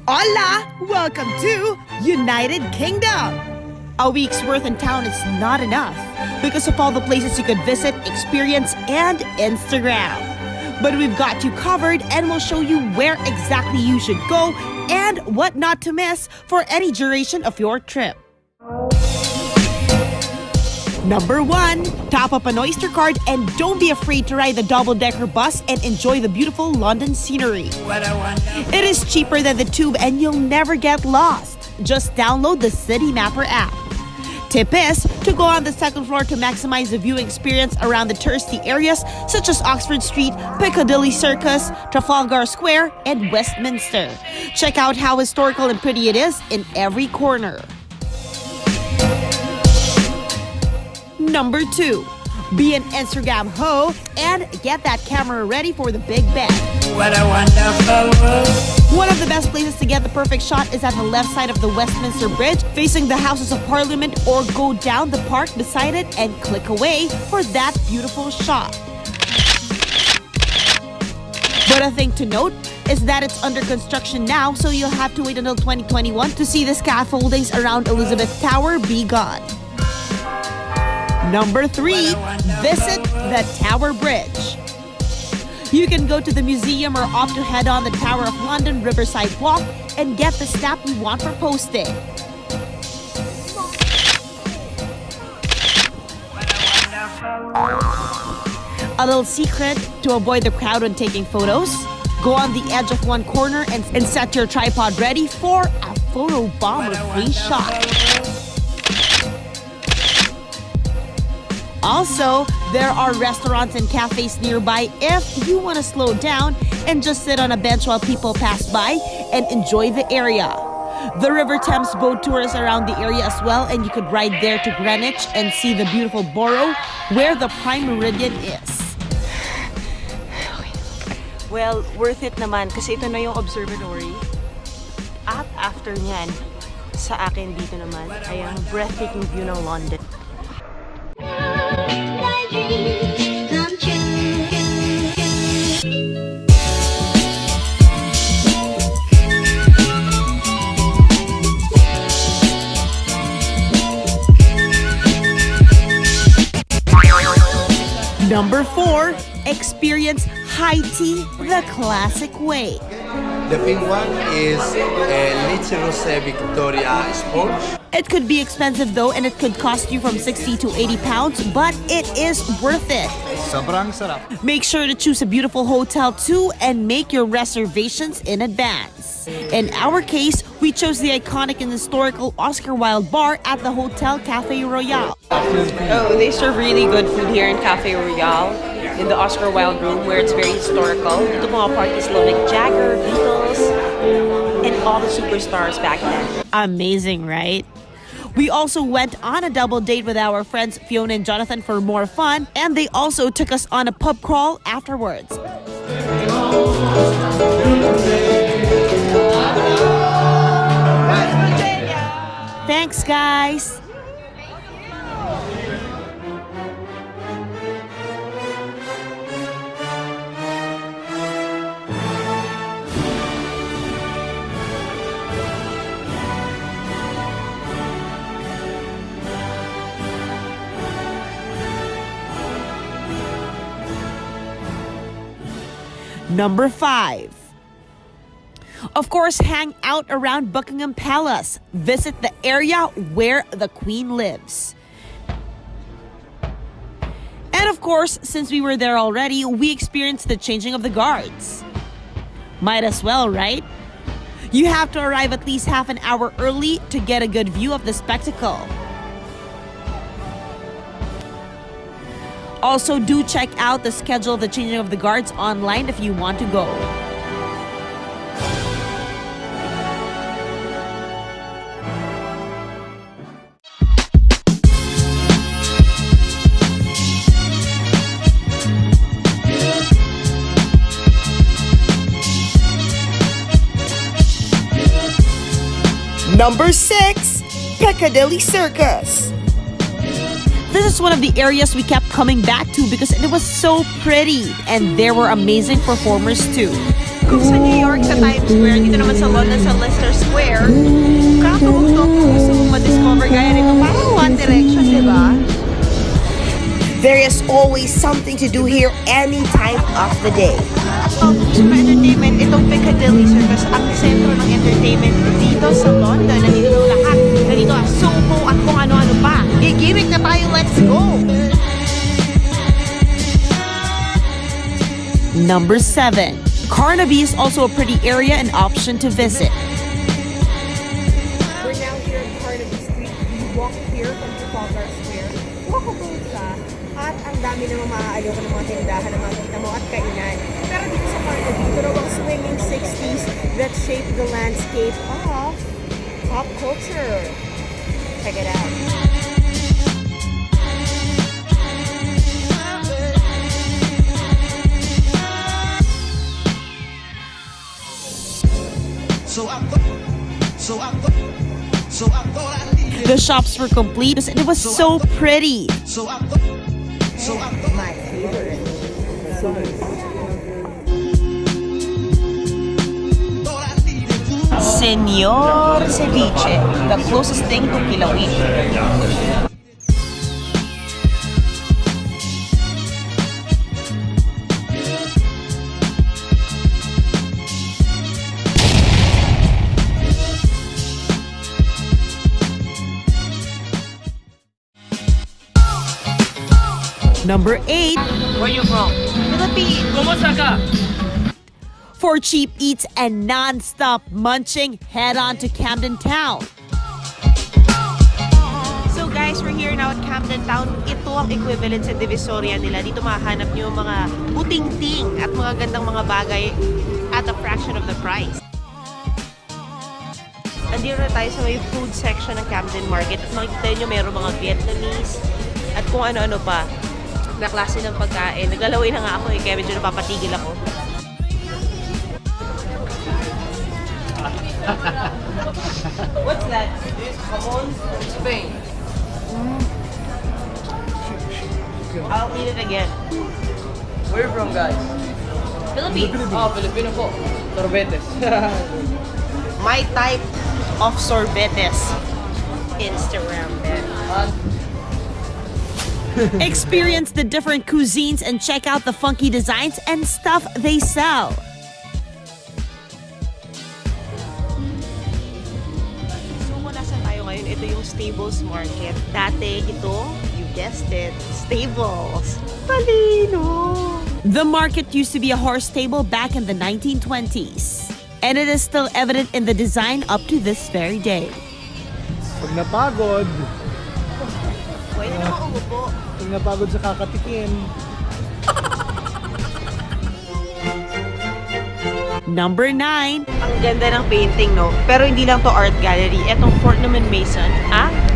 Hola! Welcome to United Kingdom! A week's worth in town is not enough because of all the places you could visit, experience, and Instagram. But we've got you covered and we'll show you where exactly you should go and what not to miss for any duration of your trip. Number 1, top up an Oyster card and don't be afraid to ride the double-decker bus and enjoy the beautiful London scenery. It is cheaper than the tube and you'll never get lost. Just download the Citymapper app. Tip is to go on the second floor to maximize the viewing experience around the touristy areas such as Oxford Street, Piccadilly Circus, Trafalgar Square, and Westminster. Check out how historical and pretty it is in every corner. Number 2, be an Instagram hoe and get that camera ready for the big bet. What a wonderful world. One of the best places to get the perfect shot is at the left side of the Westminster Bridge, facing the Houses of Parliament, or go down the park beside it and click away for that beautiful shot. But a thing to note is that it's under construction now, so you'll have to wait until 2021 to see the scaffoldings around Elizabeth Tower be gone. Number 3, visit the Tower Bridge. You can go to the museum or opt to head on the Tower of London Riverside Walk and get the stamp you want for posting. A little secret to avoid the crowd when taking photos: go on the edge of one corner and set your tripod ready for a photo bomb or free shot. Also, there are restaurants and cafes nearby if you want to slow down and just sit on a bench while people pass by and enjoy the area. The River Thames boat tour is around the area as well, and you could ride there to Greenwich and see the beautiful borough where the Prime Meridian is. Well, worth it naman kasi ito na yung observatory. At after nyan, sa akin dito naman ay ang breathtaking view ng London. Number 4, experience high tea the classic way. The pink one is a Leche Rosé Victoria Sponge. It could be expensive though, and it could cost you from 60 to 80 pounds, but it is worth it. Sobrang sarap. Make sure to choose a beautiful hotel too and make your reservations in advance. In our case, we chose the iconic and historical Oscar Wilde bar at the Hotel Cafe Royale. Oh, they serve really good food here in Cafe Royale, in the Oscar Wilde room where it's very historical. Dito mga parties like Mick Jagger, Beatles, and all the superstars back then. Amazing, right? We also went on a double date with our friends Fiona and Jonathan for more fun, and they also took us on a pub crawl afterwards. Thanks, guys! Number 5. Of course, hang out around Buckingham Palace. Visit the area where the Queen lives. And of course, since we were there already, we experienced the changing of the guards. Might as well, right? You have to arrive at least half an hour early to get a good view of the spectacle. Also, do check out the schedule of the changing of the guards online if you want to go. Number 6, Piccadilly Circus. This is one of the areas we kept coming back to because it was so pretty and there were amazing performers too. Kung sa New York, sa Times Square, dito naman sa London, sa Leicester Square, kakabugtong kung gusto mong ma-discover gaya nito, parang One Direction, di ba? There is always something to do here any time of the day. Kung gusto mo entertainment, itong Piccadilly Circus ang sentro ng entertainment dito sa London. Nandito na lahat. Nandito ang Soho at kung ano-ano pa. Gigimik na tayo, let's go! Number 7. Carnaby is also a pretty area and option to visit. We're now here in Carnaby Street. You walk here from Trafalgar Square. Walkable ka. At ang dami namang maaaliw ka ng mga tindahan na makikita mo at kainan. Pero dito sa Carnaby, ito raw ang swinging 60s that shaped the landscape of pop culture. Check it out. The shops were complete and it was so pretty. My favorite. Senor Ceviche, the closest thing to kilawin. Number 8. Where you from? Philippines. For cheap eats and non-stop munching, head on to Camden Town. So guys, we're here now at Camden Town. Ito ang equivalent sa Divisoria nila. Dito mahanap nyo yung mga buting-ting at mga gandang mga bagay at a fraction of the price. Andito na tayo sa may food section ng Camden Market at makikita nyo mayroong mga Vietnamese at kung ano-ano pa na klase ng pagkain. Naglalaway na nga ako kaya medyo napapatigil ako. What's that? Jamon? Spain. I'll eat it again. Where you from, guys? Philippines. Oh, Filipino po. Sorbetes. My type of sorbetes. Instagram then. Experience the different cuisines and check out the funky designs and stuff they sell. So kung nasan tayo ngayon, ito yung Stables Market. Dati ito, you guessed it, stables. Talino! The market used to be a horse stable back in the 1920s. And it is still evident in the design up to this very day. Pag napagod, Pwede naman umupo. pag napagod sa kakatikim, Number 9. Ang ganda ng painting, no? Pero hindi lang to art gallery. Etong Fortnum & Mason,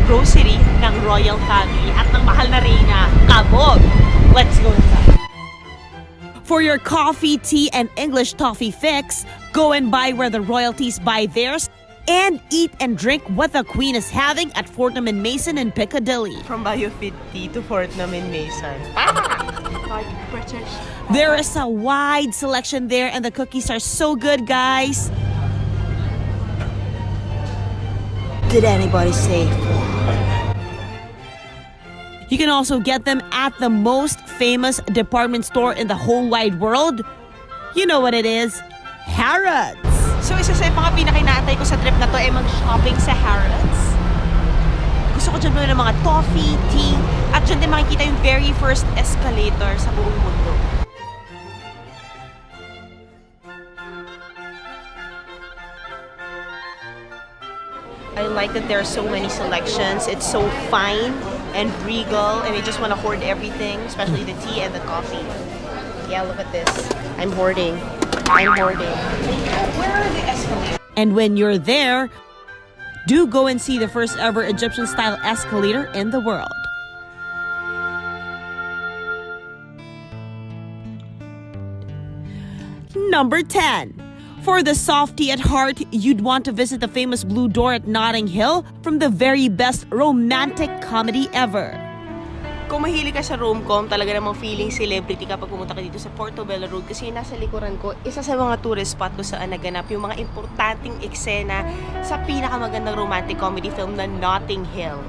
grocery ng royal family at ng mahal na reyna, kabog. Let's go inside. For your coffee, tea, and English toffee fix, go and buy where the royalties buy theirs, and eat and drink what the Queen is having at Fortnum & Mason in Piccadilly. From Biofit Tea to Fortnum & Mason. Like British. There is a wide selection there and the cookies are so good, guys. Did anybody say? You can also get them at the most famous department store in the whole wide world. You know what it is, Harrods. So isa sa mga pinakinaantay ko sa trip na to ay mag-shopping sa Harrods. Gusto ko dyan muna ng mga toffee, tea, at dyan din makikita yung very first escalator sa buong mundo. I like that there are so many selections. It's so fine and regal, and I just want to hoard everything, especially the tea and the coffee. Yeah, look at this. I'm hoarding. I'm hoarding. Where are the escalators? And when you're there, do go and see the first ever Egyptian-style escalator in the world. Number 10. For the softie at heart, you'd want to visit the famous Blue Door at Notting Hill from the very best romantic comedy ever. Kung mahilig ka sa rom-com, talaga namang feeling celebrity kapag pumunta ka dito sa Portobello Road kasi nasa likuran ko, isa sa mga tourist spot ko saan naganap yung mga importanteng eksena sa pinakamagandang romantic comedy film na Notting Hill.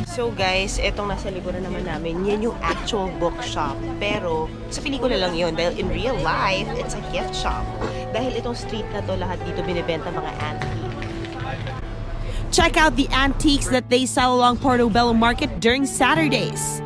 So guys, etong nasa likuran naman namin, yan yung actual bookshop. Pero sa pelikula lang yun dahil in real life, it's a gift shop. Dahil itong street na to, lahat dito binibenta mga antique. Check out the antiques that they sell along Portobello Market during Saturdays.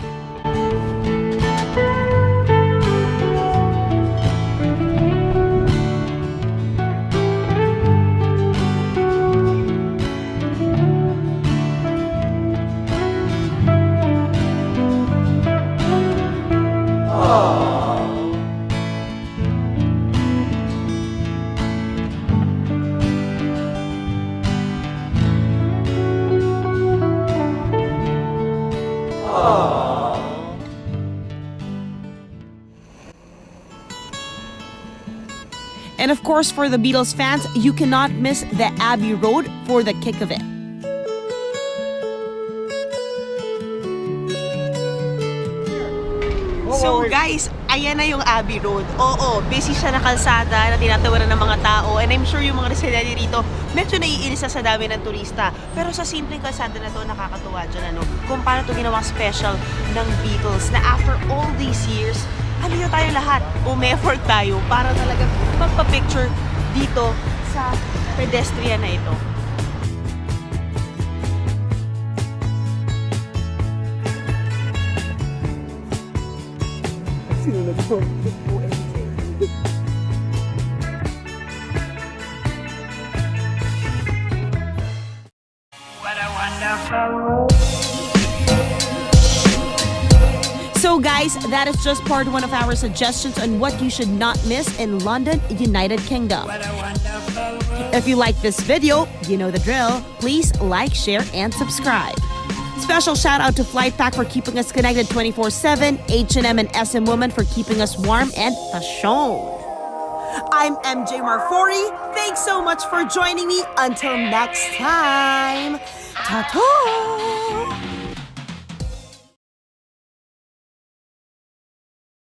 And of course, for the Beatles fans, you cannot miss the Abbey Road for the kick of it. So guys, ayan na yung Abbey Road. Oo, busy siya na kalsada na tinatawaran ng mga tao. And I'm sure yung mga residente dito, medyo naiinis na sa dami ng turista. Pero sa simpleng kalsada na to, nakakatuwa dyan, ano? Kung paano to ginawang special ng Beatles na after all these years, aliyo tayo lahat, umeffort tayo para talaga magpa-picture dito sa pedestrian na ito. Sino na to? OMJ. What a wonderful world. So guys, that is just part one of our suggestions on what you should not miss in London, United Kingdom. What a wonderful world. If you like this video, you know the drill. Please like, share, and subscribe. Special shout out to Flytpack for keeping us connected 24/7, H&M and SM Women for keeping us warm and fashion. I'm MJ Marfori. Thanks so much for joining me. Until next time, ta-ta!